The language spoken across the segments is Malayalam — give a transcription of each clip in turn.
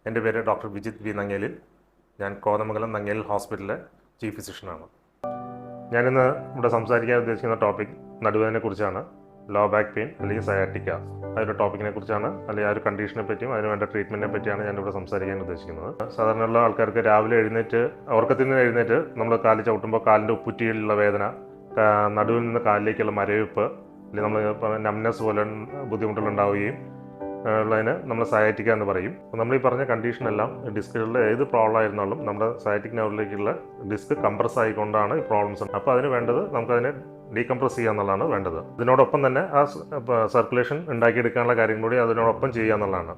എൻ്റെ പേര് ഡോക്ടർ വിജിത് വി നങ്ങേലിൽ. ഞാൻ കോതമംഗലം നങ്ങേൽ ഹോസ്പിറ്റലിലെ ചീഫ് ഫിസിഷ്യനാണ്. ഞാനിന്ന് ഇവിടെ സംസാരിക്കാൻ ഉദ്ദേശിക്കുന്ന ടോപ്പിക് നടുവേദനയെക്കുറിച്ചാണ്. ലോ ബാക്ക് പെയിൻ അല്ലെങ്കിൽ സയാറ്റിക്ക, ആ ഒരു ടോപ്പിക്കിനെ കുറിച്ചാണ്, അല്ലെങ്കിൽ ആ ഒരു കണ്ടീഷനെ പറ്റിയും അതിന് വേണ്ട ട്രീറ്റ്മെൻറ്റിനെ പറ്റിയാണ് ഞാനിവിടെ സംസാരിക്കാൻ ഉദ്ദേശിക്കുന്നത്. സാധാരണയുള്ള ആൾക്കാർക്ക് രാവിലെ എഴുന്നേറ്റ് ഉറക്കത്തിൽ നിന്ന് എഴുന്നേറ്റ് നമ്മൾ കാലിൽ ചവിട്ടുമ്പോൾ കാലിൻ്റെ ഉപ്പുറ്റിയിലുള്ള വേദന, നടുവിൽ നിന്ന് കാലിലേക്കുള്ള മരവിപ്പ്, അല്ലെങ്കിൽ നമ്മൾ നംനെസ് പോലെ ബുദ്ധിമുട്ടുകളുണ്ടാവുകയും ഉള്ളതിന് നമ്മൾ സയാറ്റിക്ക എന്ന് പറയും. അപ്പോൾ നമ്മൾ ഈ പറഞ്ഞ കണ്ടീഷനെല്ലാം ഡിസ്കുകളിലെ ഏത് പ്രോബ്ലം ആയിരുന്നാലും നമ്മുടെ സയാറ്റിക് നെർവിലേക്കുള്ള ഡിസ്ക് കംപ്രസ് ആയിക്കൊണ്ടാണ് ഈ പ്രോബ്ലംസ്. അപ്പോൾ അതിന് വേണ്ടത് നമുക്കതിനെ ഡീകംപ്രസ് ചെയ്യുക എന്നുള്ളതാണ് വേണ്ടത്. ഇതിനോടൊപ്പം തന്നെ ആ സർക്കുലേഷൻ ഉണ്ടാക്കിയെടുക്കാനുള്ള കാര്യം കൂടി അതിനോടൊപ്പം ചെയ്യുക എന്നുള്ളതാണ്.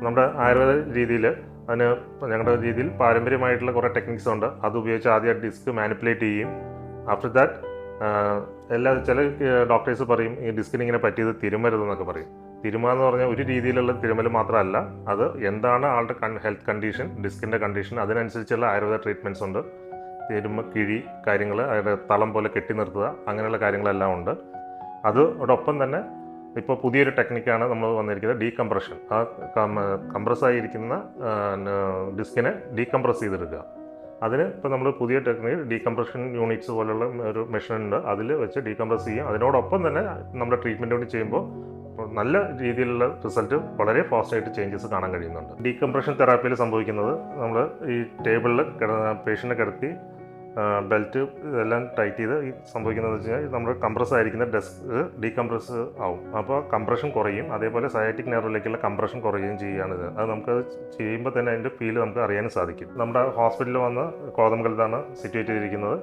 നമ്മുടെ ആയുർവേദ രീതിയിൽ അതിന് ഞങ്ങളുടെ രീതിയിൽ പാരമ്പര്യമായിട്ടുള്ള കുറേ ടെക്നിക്സ് ഉണ്ട്. അത് ഉപയോഗിച്ച് ആദ്യം ഡിസ്ക് മാനിപ്പുലേറ്റ് ചെയ്യും. ആഫ്റ്റർ ദാറ്റ് ചില ഡോക്ടേഴ്സ് പറയും ഈ ഡിസ്കിന് ഇങ്ങനെ പറ്റിയത് തിരുമരുതെന്നൊക്കെ പറയും. തിരുമ എന്ന് പറഞ്ഞാൽ ഒരു രീതിയിലുള്ള തിരുമൽ മാത്രമല്ല, അത് എന്താണ് ആളുടെ ഹെൽത്ത് കണ്ടീഷൻ, ഡിസ്കിൻ്റെ കണ്ടീഷൻ, അതിനനുസരിച്ചുള്ള ആയുർവേദ ട്രീറ്റ്മെൻറ്റ്സ് ഉണ്ട്. കിഴി കാര്യങ്ങൾ, അതായത് തളം പോലെ കെട്ടി നിർത്തുക, അങ്ങനെയുള്ള കാര്യങ്ങളെല്ലാം ഉണ്ട്. അതോടൊപ്പം തന്നെ ഇപ്പോൾ പുതിയൊരു ടെക്നിക്കാണ് നമ്മൾ വന്നിരിക്കുന്നത്, ഡീകംപ്രഷൻ. ആ കംപ്രസ്സായിരിക്കുന്ന ഡിസ്കിനെ ഡീകംപ്രസ് ചെയ്തെടുക്കുക. അതിന് ഇപ്പോൾ നമ്മൾ പുതിയ ടെക്നിക്ക് ഡീകംപ്രഷൻ യൂണിറ്റ്സ് പോലുള്ള ഒരു മെഷീൻ ഉണ്ട്, അതിൽ വെച്ച് ഡീകംപ്രസ് ചെയ്യും. അതിനോടൊപ്പം തന്നെ നമ്മുടെ ട്രീറ്റ്മെൻറ്റ് കൂടി ചെയ്യുമ്പോൾ നല്ല രീതിയിലുള്ള റിസൾട്ട്, വളരെ ഫാസ്റ്റായിട്ട് ചേഞ്ചസ് കാണാൻ കഴിയുന്നുണ്ട്. ഡീകംപ്രഷൻ തെറാപ്പിയിൽ സംഭവിക്കുന്നത്, നമ്മൾ ഈ ടേബിളിൽ പേഷ്യൻറ്റിനെ കിടത്തി ബെൽറ്റ് ഇതെല്ലാം ടൈറ്റ് ചെയ്ത് സംഭവിക്കുന്നത് വെച്ച് കഴിഞ്ഞാൽ നമ്മൾ കംപ്രസ് ആയിരിക്കുന്ന ഡെസ്ക് ഡീകംപ്രസ് ആവും. അപ്പോൾ കംപ്രഷൻ കുറയും. അതേപോലെ സയാറ്റിക് നെർവിലേക്കുള്ള കംപ്രഷൻ കുറയുകയും ചെയ്യുകയാണിത്. അത് നമുക്ക് ചെയ്യുമ്പോൾ തന്നെ അതിൻ്റെ ഫീൽ നമുക്ക് അറിയാനും സാധിക്കും. നമ്മുടെ ഹോസ്പിറ്റലിൽ വന്ന് കോതമംഗലത്താണ് സിറ്റുവേറ്റ് ചെയ്തിരിക്കുന്നത്.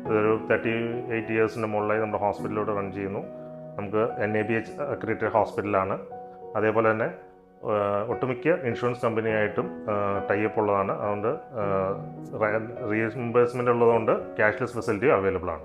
ഇതൊരു 38 ഇയേഴ്സിൻ്റെ മുകളിലായി നമ്മുടെ ഹോസ്പിറ്റലിലൂടെ റൺ ചെയ്യുന്നു. നമുക്ക് NABH അക്രഡിറ്റഡ് ഹോസ്പിറ്റലാണ്. അതേപോലെ തന്നെ ഒട്ടുമിക്ക ഇൻഷുറൻസ് കമ്പനിയായിട്ടും ടൈപ്പ് ഉള്ളതാണ്. അതുകൊണ്ട് റീഇംബേഴ്സ്മെൻ്റ് ഉള്ളതുകൊണ്ട് ക്യാഷ്ലെസ് ഫെസിലിറ്റി അവൈലബിൾ ആണ്.